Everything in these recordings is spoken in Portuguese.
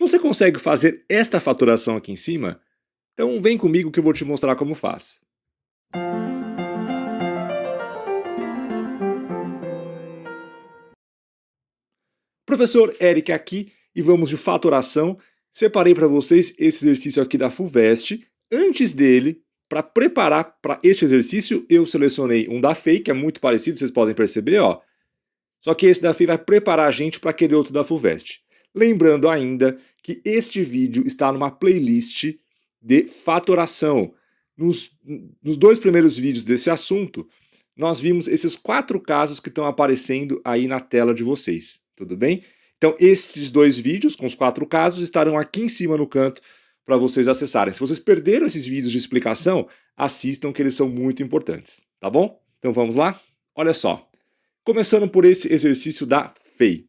você consegue fazer esta fatoração aqui em cima? Então vem comigo que eu vou te mostrar como faz. Professor Eric aqui e vamos de fatoração. Separei para vocês esse exercício aqui da FUVEST. Antes dele, para preparar para este exercício, eu selecionei um da FEI, que é muito parecido, vocês podem perceber, ó. Só que esse da FEI vai preparar a gente para aquele outro da FUVEST. Lembrando ainda que este vídeo está numa playlist de fatoração. Nos 2 primeiros vídeos desse assunto, nós vimos esses 4 casos que estão aparecendo aí na tela de vocês, tudo bem? Então, esses 2 vídeos com os 4 casos estarão aqui em cima no canto para vocês acessarem. Se vocês perderam esses vídeos de explicação, assistam que eles são muito importantes, tá bom? Então vamos lá? Olha só. Começando por esse exercício da FEI.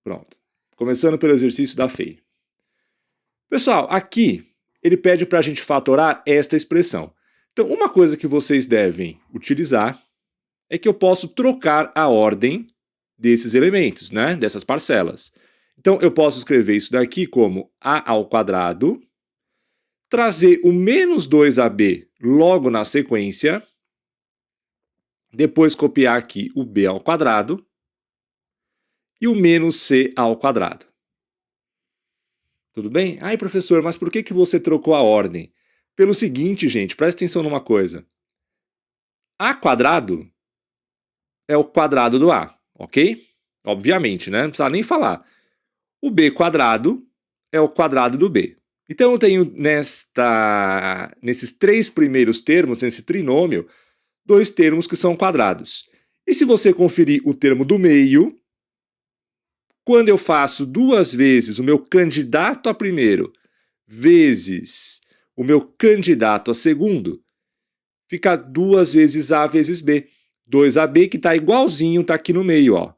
Pronto. Começando pelo exercício da FEI. Pessoal, aqui ele pede para a gente fatorar esta expressão. Então, uma coisa que vocês devem utilizar é que eu posso trocar a ordem desses elementos, né? Dessas parcelas. Então, eu posso escrever isso daqui como a ao quadrado, trazer o menos 2ab logo na sequência, depois copiar aqui o b ao quadrado e o menos c ao quadrado. Tudo bem? Ai, professor, mas por que você trocou a ordem? Pelo seguinte, gente, presta atenção numa coisa. A quadrado é o quadrado do A, ok? Obviamente, né? Não precisa nem falar. O B quadrado é o quadrado do B. Então eu tenho nesses 3 primeiros termos, nesse trinômio, 2 termos que são quadrados. E se você conferir o termo do meio, quando eu faço 2 vezes o meu candidato a primeiro vezes o meu candidato a segundo, fica 2 vezes A vezes B. 2AB que está igualzinho, está aqui no meio, ó.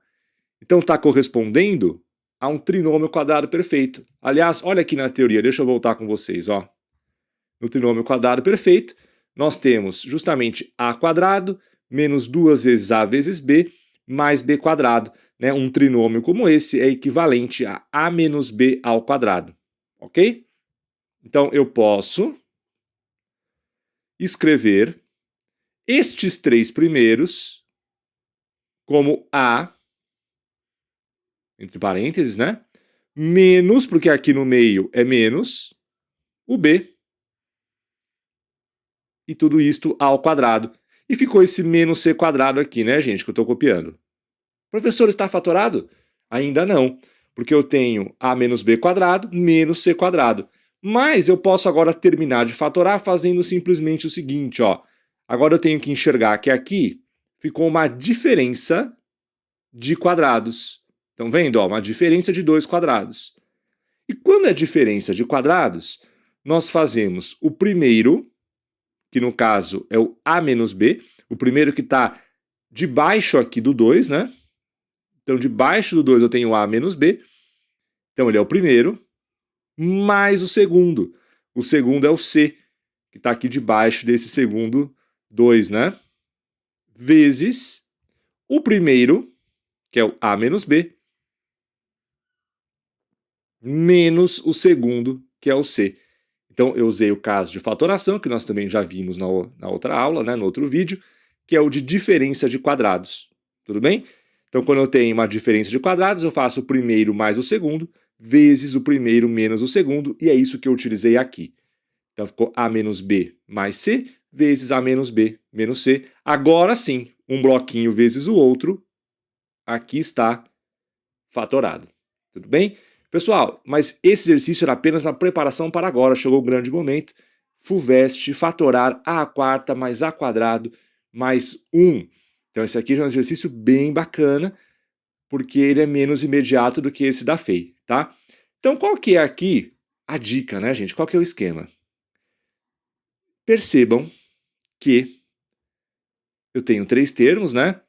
Então está correspondendo a um trinômio quadrado perfeito. Aliás, olha aqui na teoria, deixa eu voltar com vocês, ó. No trinômio quadrado perfeito, nós temos justamente A quadrado menos 2 vezes A vezes B mais B quadrado. Né? Um trinômio como esse é equivalente a A menos B ao quadrado. Ok? Então eu posso escrever estes 3 primeiros como A, entre parênteses, né? Menos, porque aqui no meio é menos, o B. E tudo isto ao quadrado. E ficou esse menos C quadrado aqui, né, gente, que eu estou copiando. Professor, está fatorado? Ainda não, porque eu tenho A menos B quadrado menos C quadrado. Mas eu posso agora terminar de fatorar fazendo simplesmente o seguinte, ó. Agora eu tenho que enxergar que aqui ficou uma diferença de quadrados. Estão vendo? Ó, uma diferença de 2 quadrados. E quando é diferença de quadrados, nós fazemos o primeiro, que no caso é o A menos B, o primeiro que está debaixo aqui do 2, né? Então, debaixo do 2 eu tenho A menos B, então ele é o primeiro, mais o segundo. O segundo é o C, que está aqui debaixo desse segundo 2, né? Vezes o primeiro, que é o A menos B, menos o segundo, que é o C. Então, eu usei o caso de fatoração, que nós também já vimos na outra aula, né, no outro vídeo, que é o de diferença de quadrados. Tudo bem? Então, quando eu tenho uma diferença de quadrados, eu faço o primeiro mais o segundo, vezes o primeiro menos o segundo, e é isso que eu utilizei aqui. Então, ficou A menos B mais C, vezes A menos B menos C. Agora sim, um bloquinho vezes o outro, aqui está fatorado. Tudo bem? Pessoal, mas esse exercício era apenas uma preparação para agora, chegou o grande momento. FUVEST, fatorar A quarta mais A quadrado mais 1. Então esse aqui já é um exercício bem bacana, porque ele é menos imediato do que esse da FEI, tá? Então qual que é aqui a dica, né, gente? Qual que é o esquema? Percebam que eu tenho 3 termos, né?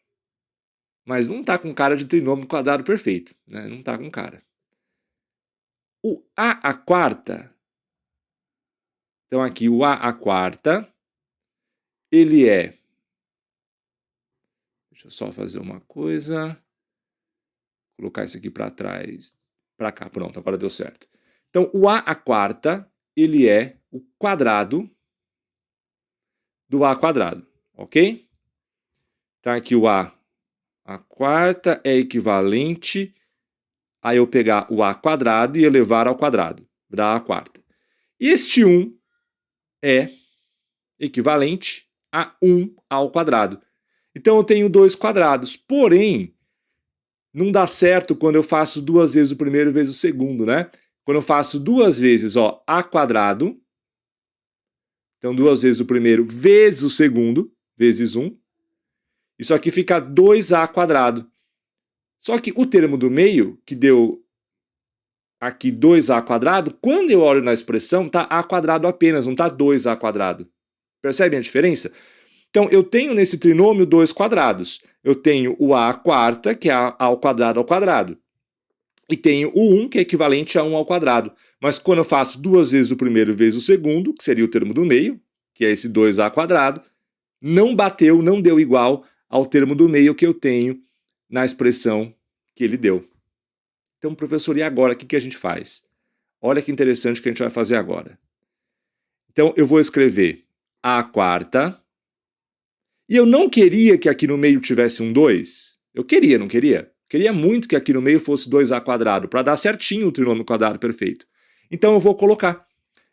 Mas não está com cara de trinômio quadrado perfeito, né? Não está com cara. O A à quarta, então aqui o A à quarta, ele é, deixa eu só fazer uma coisa, colocar isso aqui para trás para cá. Pronto, agora deu certo. Então, o a à quarta, ele é o quadrado do a quadrado, ok? Tá aqui o a à quarta é equivalente a eu pegar o a quadrado e elevar ao quadrado, da a quarta. E este 1 é equivalente a 1 ao quadrado. Então eu tenho 2 quadrados, porém, não dá certo quando eu faço duas vezes o primeiro vezes o segundo, né? Quando eu faço duas vezes, ó, a quadrado, então duas vezes o primeiro vezes o segundo, vezes 1, isso aqui fica 2a quadrado. Só que o termo do meio, que deu aqui 2a quadrado, quando eu olho na expressão, tá a quadrado apenas, não tá 2a quadrado. Percebem a diferença? Então, eu tenho nesse trinômio dois quadrados. Eu tenho o a quarta, que é a ao quadrado. E tenho o 1, que é equivalente a 1 ao quadrado. Mas quando eu faço duas vezes o primeiro vezes o segundo, que seria o termo do meio, que é esse 2a quadrado, não bateu, não deu igual ao termo do meio que eu tenho na expressão que ele deu. Então, professor, e agora o que a gente faz? Olha que interessante o que a gente vai fazer agora. Então, eu vou escrever a quarta. E eu não queria que aqui no meio tivesse um 2. Eu queria, não queria? Queria muito que aqui no meio fosse 2a quadrado, para dar certinho o trinômio quadrado perfeito. Então eu vou colocar.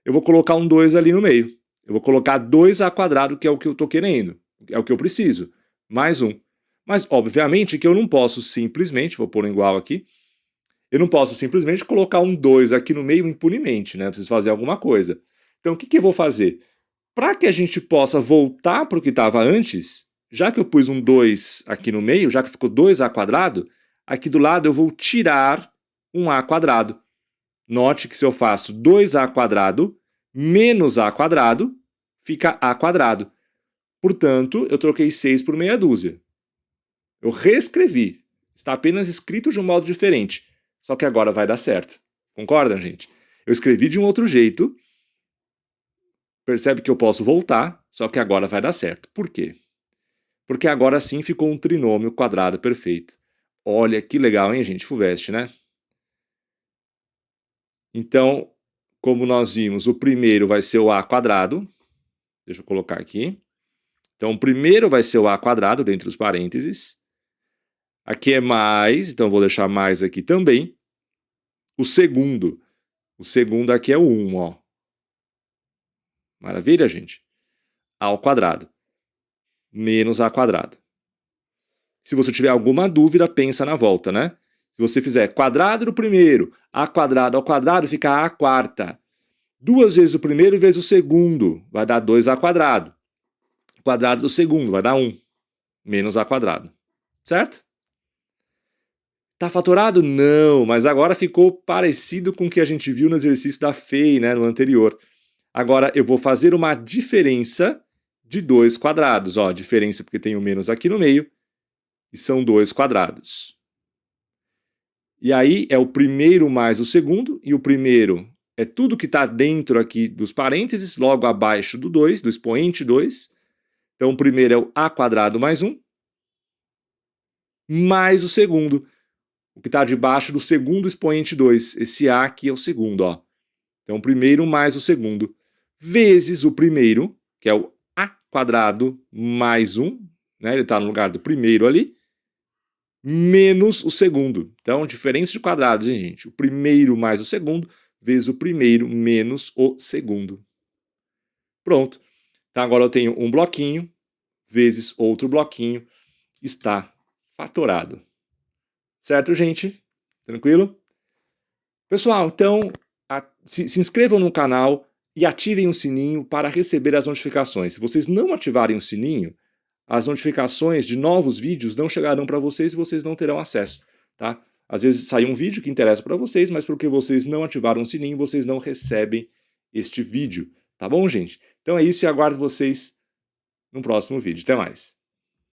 Eu vou colocar um 2 ali no meio. Eu vou colocar 2a quadrado, que é o que eu estou querendo. É o que eu preciso. Mais 1. Mas, obviamente, que eu não posso simplesmente, vou pôr um igual aqui, eu não posso simplesmente colocar um 2 aqui no meio impunemente, né? Eu preciso fazer alguma coisa. Então, o que eu vou fazer? Para que a gente possa voltar para o que estava antes, já que eu pus um 2 aqui no meio, já que ficou 2a quadrado, aqui do lado eu vou tirar um a quadrado. Note que se eu faço 2a quadrado menos a quadrado, fica a quadrado. Portanto, eu troquei 6 por meia dúzia. Eu reescrevi. Está apenas escrito de um modo diferente. Só que agora vai dar certo. Concordam, gente? Eu escrevi de um outro jeito. Percebe que eu posso voltar, só que agora vai dar certo. Por quê? Porque agora sim ficou um trinômio quadrado perfeito. Olha que legal, hein, gente? FUVEST, né? Então, como nós vimos, o primeiro vai ser o a quadrado. Deixa eu colocar aqui. Então, o primeiro vai ser o a quadrado, dentro dos parênteses. Aqui é mais, então vou deixar mais aqui também. O segundo aqui é o 1, ó. Maravilha, gente? A ao quadrado menos a quadrado. Se você tiver alguma dúvida, pensa na volta, né? Se você fizer quadrado do primeiro, a quadrado ao quadrado, fica a quarta. Duas vezes o primeiro vezes o segundo, vai dar 2a quadrado. O quadrado do segundo vai dar 1, menos a quadrado. Certo? Tá fatorado? Não, mas agora ficou parecido com o que a gente viu no exercício da FEI, né, no anterior. Agora eu vou fazer uma diferença de 2 quadrados. Ó, diferença porque tem o menos aqui no meio, e são 2 quadrados. E aí é o primeiro mais o segundo, e o primeiro é tudo que está dentro aqui dos parênteses, logo abaixo do 2, do expoente 2. Então o primeiro é o a quadrado mais 1, mais o segundo, o que está debaixo do segundo expoente 2. Esse a aqui é o segundo, ó. Então o primeiro mais o segundo, vezes o primeiro, que é o a quadrado mais 1, né? Ele está no lugar do primeiro ali, menos o segundo. Então, diferença de quadrados, hein, gente? O primeiro mais o segundo, vezes o primeiro menos o segundo. Pronto. Então, agora eu tenho um bloquinho, vezes outro bloquinho, está fatorado. Certo, gente? Tranquilo? Pessoal, então, se inscrevam no canal e ativem o sininho para receber as notificações. Se vocês não ativarem o sininho, as notificações de novos vídeos não chegarão para vocês e vocês não terão acesso, tá? Às vezes sai um vídeo que interessa para vocês, mas porque vocês não ativaram o sininho, vocês não recebem este vídeo, tá bom, gente? Então é isso e aguardo vocês no próximo vídeo. Até mais!